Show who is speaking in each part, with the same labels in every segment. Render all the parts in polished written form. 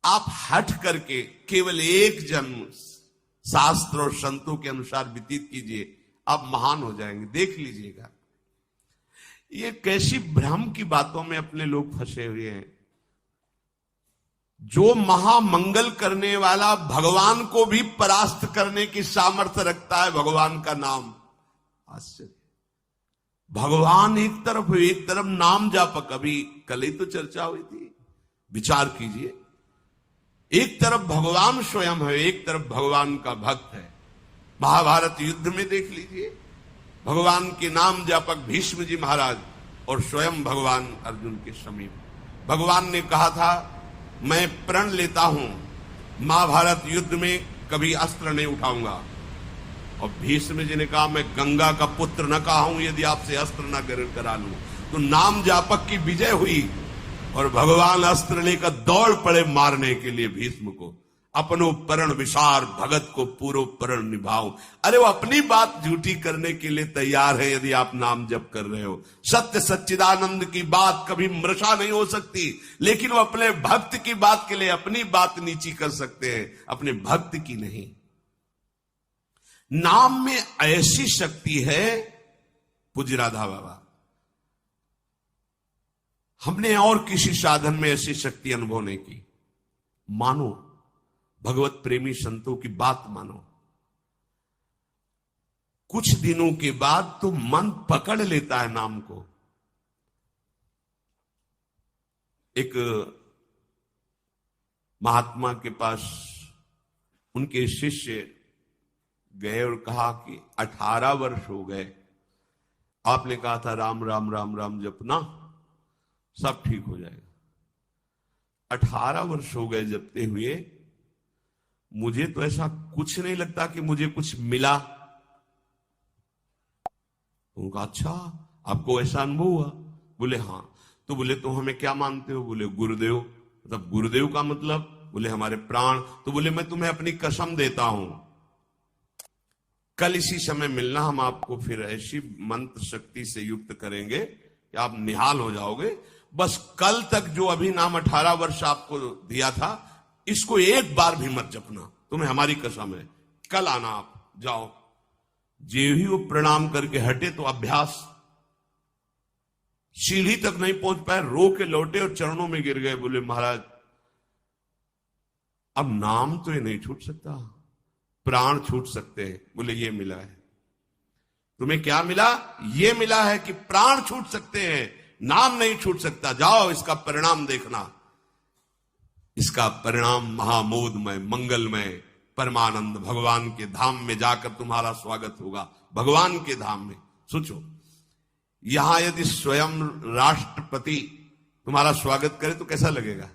Speaker 1: आप हट करके केवल एक जन्म शास्त्र और संतों के अनुसार व्यतीत कीजिए, आप महान हो जाएंगे, देख लीजिएगा। ये कैसी भ्रम की बातों में अपने लोग फंसे हुए हैं। जो महामंगल करने वाला भगवान को भी परास्त करने की सामर्थ्य रखता है, भगवान का नाम। आश्चर्य, भगवान एक तरफ नाम जापक। अभी कल ही तो चर्चा हुई थी, विचार कीजिए। एक तरफ भगवान स्वयं है, एक तरफ भगवान का भक्त है। महाभारत युद्ध में देख लीजिए, भगवान के नाम जापक भीष्म जी महाराज और स्वयं भगवान अर्जुन के समीप। भगवान ने कहा था, मैं प्रण लेता हूं, महाभारत युद्ध में कभी अस्त्र नहीं उठाऊंगा। और भीष्म जी ने कहा, मैं गंगा का पुत्र न कहा हूं यदि आपसे अस्त्र न करा लूं। तो नाम जापक की विजय हुई और भगवान अस्त्र लेकर दौड़ पड़े मारने के लिए भीष्म को। अपनो प्रण विसार भगत को पूरो प्रण निभाओ। अरे वो अपनी बात झूठी करने के लिए तैयार है यदि आप नाम जप कर रहे हो। सत्य सच्चिदानंद की बात कभी मृषा नहीं हो सकती, लेकिन वो अपने भक्त की बात के लिए अपनी बात नीची कर सकते हैं, अपने भक्त की नहीं। नाम में ऐसी शक्ति है, पूज्य राधा बाबा, हमने और किसी साधन में ऐसी शक्ति अनुभव नहीं की। मानो, भगवत प्रेमी संतों की बात मानो, कुछ दिनों के बाद तो मन पकड़ लेता है नाम को। एक महात्मा के पास उनके शिष्य गए और कहा कि 18 वर्ष हो गए, आपने कहा था राम राम राम राम जपना, सब ठीक हो जाएगा। 18 वर्ष हो गए जपते हुए, मुझे तो ऐसा कुछ नहीं लगता कि मुझे कुछ मिला। उनका, अच्छा आपको ऐसा अनुभव हुआ? बोले हाँ। तो बोले तो हमें क्या मानते हो? बोले गुरुदेव। मतलब गुरुदेव का मतलब? बोले हमारे प्राण। तो बोले मैं तुम्हें अपनी कसम देता हूं, कल इसी समय मिलना, हम आपको फिर ऐसी मंत्र शक्ति से युक्त करेंगे कि आप निहाल हो जाओगे। बस कल तक जो अभी नाम 18 वर्ष आपको दिया था, इसको एक बार भी मत जपना, तुम्हें हमारी कसम है। कल आना, आप जाओ। जे ही वो प्रणाम करके हटे तो अभ्यास, सीढ़ी तक नहीं पहुंच पाए, रो के लौटे और चरणों में गिर गए। बोले महाराज अब नाम तो ये नहीं छूट सकता, प्राण छूट सकते हैं। बोले ये मिला है। तुम्हें क्या मिला? ये मिला है कि प्राण छूट सकते हैं, नाम नहीं छूट सकता। जाओ, इसका परिणाम देखना। इसका परिणाम महामोदमय, मंगलमय, परमानंद भगवान के धाम में जाकर तुम्हारा स्वागत होगा। भगवान के धाम में सोचो, यहां यदि स्वयं राष्ट्रपति तुम्हारा स्वागत करे तो कैसा लगेगा?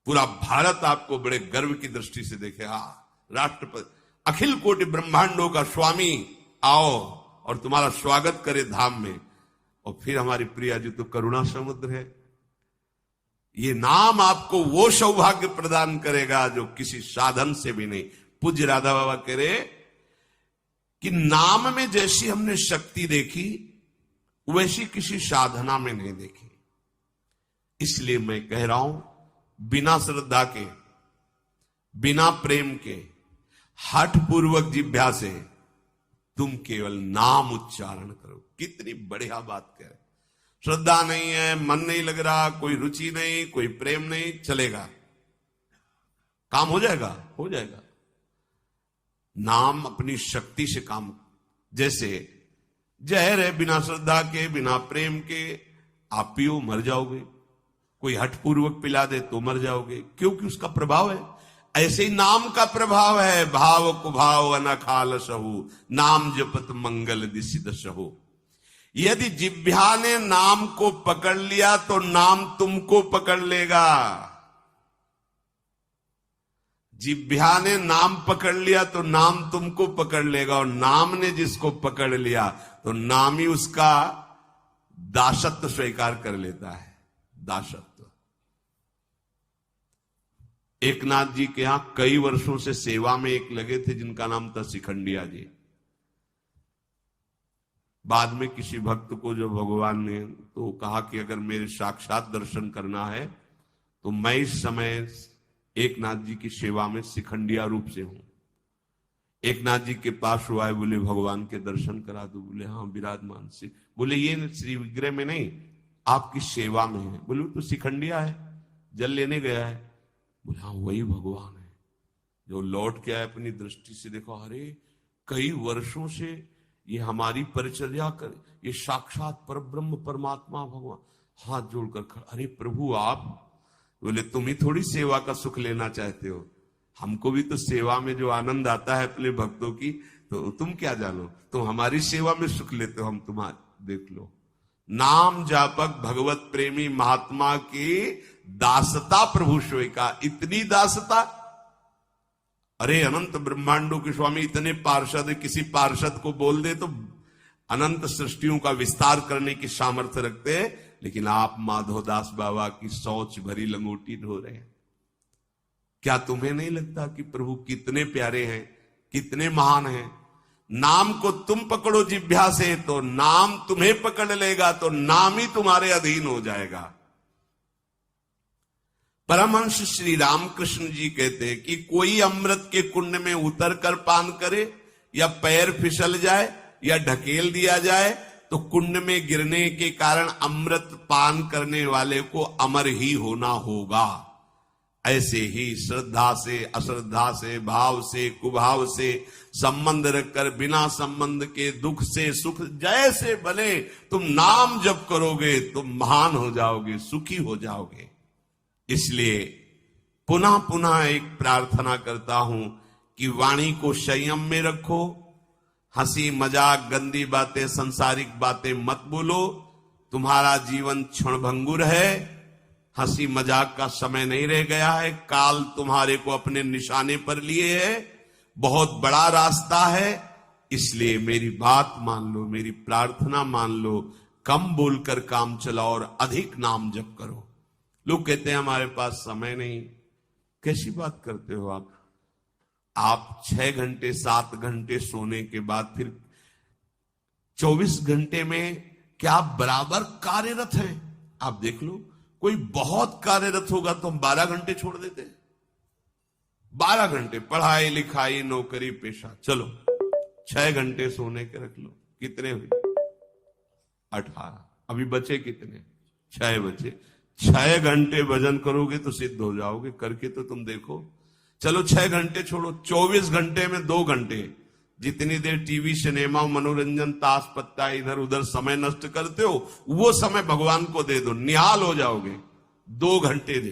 Speaker 1: पूरा भारत आपको बड़े गर्व की दृष्टि से देखे। हाँ, राष्ट्रपति, अखिल कोटि ब्रह्मांडों का स्वामी आओ और तुम्हारा स्वागत करे धाम में। और फिर हमारी प्रिया जी तो करुणा समुद्र है। ये नाम आपको वो सौभाग्य प्रदान करेगा जो किसी साधन से भी नहीं। पूज्य राधा बाबा कह रहे कि नाम में जैसी हमने शक्ति देखी, वैसी किसी साधना में नहीं देखी। इसलिए मैं कह रहा हूं, बिना श्रद्धा के, बिना प्रेम के, हठ पूर्वक जिह्वा से तुम केवल नाम उच्चारण करो। कितनी बढ़िया बात कह रहे। श्रद्धा नहीं है, मन नहीं लग रहा, कोई रुचि नहीं, कोई प्रेम नहीं, चलेगा, काम हो जाएगा, हो जाएगा। नाम अपनी शक्ति से काम, जैसे जहर है, बिना श्रद्धा के, बिना प्रेम के आप पियो मर जाओगे। कोई हठपूर्वक पिला दे तो मर जाओगे, क्योंकि उसका प्रभाव है। ऐसे ही नाम का प्रभाव है। भाव कुभाव अनखाल सहु, नाम जपत मंगल दिसिद सहु। यदि जिह्वा ने नाम को पकड़ लिया तो नाम तुमको पकड़ लेगा। जिह्वा ने नाम पकड़ लिया तो नाम तुमको पकड़ लेगा, और नाम ने जिसको पकड़ लिया तो नाम ही उसका दासत्व स्वीकार कर लेता है। दासत्व। एकनाथ जी के यहां कई वर्षों से सेवा में एक लगे थे जिनका नाम था शिखंडिया जी। बाद में किसी भक्त को जो भगवान ने तो कहा कि अगर मेरे साक्षात दर्शन करना है तो मैं इस समय एक नाथ जी की सेवा में शिखंडिया रूप से हूं। एक नाथ जी के पास हुआ है, बोले भगवान के दर्शन करा दो। बोले हाँ विराजमान से। बोले ये श्री विग्रह में नहीं, आपकी सेवा में है। बोले तो शिखंडिया है, जल लेने गया है। बोले हाँ वही भगवान है जो लौट के आए अपनी दृष्टि से। देखो अरे कई वर्षों से ये हमारी परिचर्या कर, ये साक्षात परब्रह्म परमात्मा भगवान हाथ जोड़कर खड़ा। अरे प्रभु आप, बोले तुम ही थोड़ी सेवा का सुख लेना चाहते हो, हमको भी तो सेवा में जो आनंद आता है अपने भक्तों की, तो तुम क्या जानो, तुम हमारी सेवा में सुख लेते हो, हम तुम्हारे देख लो। नाम जापक भगवत प्रेमी महात्मा की दासता प्रभु सोई का। इतनी दासता, अरे अनंत ब्रह्मांडों के स्वामी इतने पार्षद, किसी पार्षद को बोल दे तो अनंत सृष्टियों का विस्तार करने की सामर्थ्य रखते हैं, लेकिन आप माधवदास बाबा की शौच भरी लंगोटी ढो रहे हैं। क्या तुम्हें नहीं लगता कि प्रभु कितने प्यारे हैं, कितने महान हैं? नाम को तुम पकड़ो जिह्वा से तो नाम तुम्हें पकड़ लेगा, तो नाम ही तुम्हारे अधीन हो जाएगा। परमहंस श्री रामकृष्ण जी कहते हैं कि कोई अमृत के कुंड में उतर कर पान करे, या पैर फिसल जाए या ढकेल दिया जाए, तो कुंड में गिरने के कारण अमृत पान करने वाले को अमर ही होना होगा। ऐसे ही श्रद्धा से, अश्रद्धा से, भाव से, कुभाव से संबंध रखकर बिना संबंध के दुख से सुख जैसे बने तुम नाम जप करोगे, तुम महान हो जाओगे, सुखी हो जाओगे। इसलिए पुनः पुनः एक प्रार्थना करता हूं कि वाणी को संयम में रखो, हंसी मजाक गंदी बातें संसारिक बातें मत बोलो। तुम्हारा जीवन क्षणभंगुर है, हंसी मजाक का समय नहीं रह गया है, काल तुम्हारे को अपने निशाने पर लिए है, बहुत बड़ा रास्ता है। इसलिए मेरी बात मान लो, मेरी प्रार्थना मान लो, कम बोलकर काम चलाओ और अधिक नाम जप करो। लोग कहते हैं हमारे पास समय नहीं। कैसी बात करते हो आप? आप 6 घंटे 7 घंटे सोने के बाद फिर 24 घंटे में क्या आप बराबर कार्यरत हैं? आप देख लो, कोई बहुत कार्यरत होगा तो हम 12 घंटे छोड़ देते हैं। 12 घंटे पढ़ाई लिखाई नौकरी पेशा, चलो 6 घंटे सोने के रख लो। कितने हुए? 18। अभी बचे कितने? 6 बचे। 6 घंटे भजन करोगे तो सिद्ध हो जाओगे। करके तो तुम देखो। चलो 6 घंटे छोड़ो, 24 घंटे में 2 घंटे, जितनी देर टीवी सिनेमा मनोरंजन ताश पत्ता इधर उधर समय नष्ट करते हो, वो समय भगवान को दे दो, निहाल हो जाओगे। 2 घंटे दे।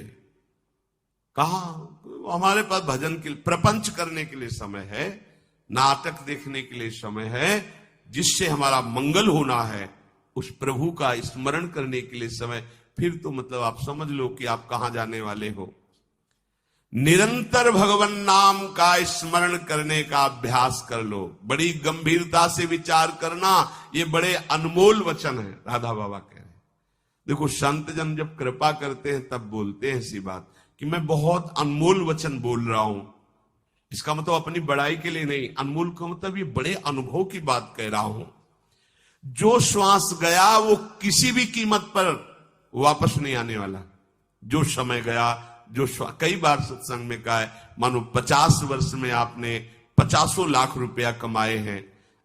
Speaker 1: कहा हमारे पास भजन के लिए, प्रपंच करने के लिए समय है, नाटक देखने के लिए समय है, जिससे हमारा मंगल होना है, उस प्रभु का स्मरण करने के लिए समय। फिर तो मतलब आप समझ लो कि आप कहां जाने वाले हो। निरंतर भगवान नाम का स्मरण करने का अभ्यास कर लो। बड़ी गंभीरता से विचार करना, ये बड़े अनमोल वचन है। राधा बाबा कह रहे हैं, देखो संत जन जब कृपा करते हैं तब बोलते हैं ऐसी बात कि मैं बहुत अनमोल वचन बोल रहा हूं। इसका मतलब अपनी बड़ाई के लिए नहीं, अनमोल का मतलब ये बड़े अनुभव की बात कह रहा हूं। जो श्वास गया वो किसी भी कीमत पर वापस नहीं आने वाला। जो समय गया, जो कई बार सत्संग में कहा है, मानो 50 वर्ष में आपने 50 लाख रुपया कमाए हैं,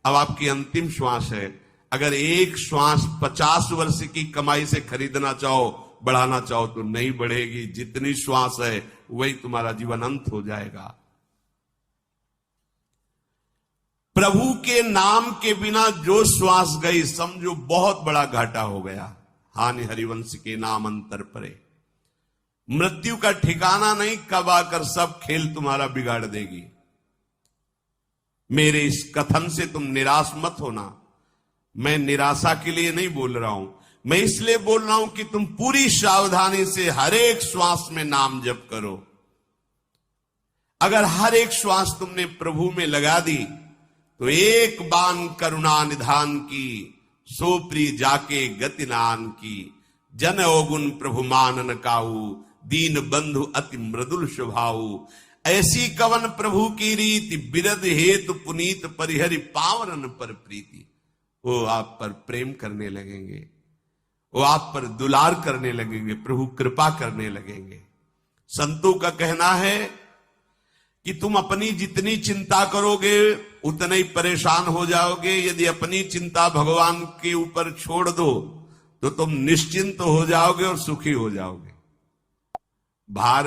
Speaker 1: अब आपकी अंतिम श्वास है। अगर एक श्वास 50 वर्ष की कमाई से खरीदना चाहो, बढ़ाना चाहो तो नहीं बढ़ेगी। जितनी श्वास है वही तुम्हारा जीवन अंत हो जाएगा। प्रभु के नाम के बिना जो श्वास गई, समझो बहुत बड़ा घाटा हो गया। हानि हरिवंश के नाम अंतर परे। मृत्यु का ठिकाना नहीं, कब आकर सब खेल तुम्हारा बिगाड़ देगी। मेरे इस कथन से तुम निराश मत होना। मैं निराशा के लिए नहीं बोल रहा हूं, मैं इसलिए बोल रहा हूं कि तुम पूरी सावधानी से हर एक श्वास में नाम जप करो। अगर हर एक श्वास तुमने प्रभु में लगा दी तो एक बान करुणा निधान की, सो प्री जाके गति नान की। जन अवगुण प्रभु मानन काहू, दीन बंधु अति मृदुल स्वभाव। ऐसी कवन प्रभु की रीति, बिरद हेतु पुनीत परिहरि पावरन पर प्रीति। वो आप पर प्रेम करने लगेंगे, वो आप पर दुलार करने लगेंगे, प्रभु कृपा करने लगेंगे। संतों का कहना है कि तुम अपनी जितनी चिंता करोगे उतने ही परेशान हो जाओगे। यदि अपनी चिंता भगवान के ऊपर छोड़ दो तो तुम निश्चिंत हो जाओगे और सुखी हो जाओगे। भार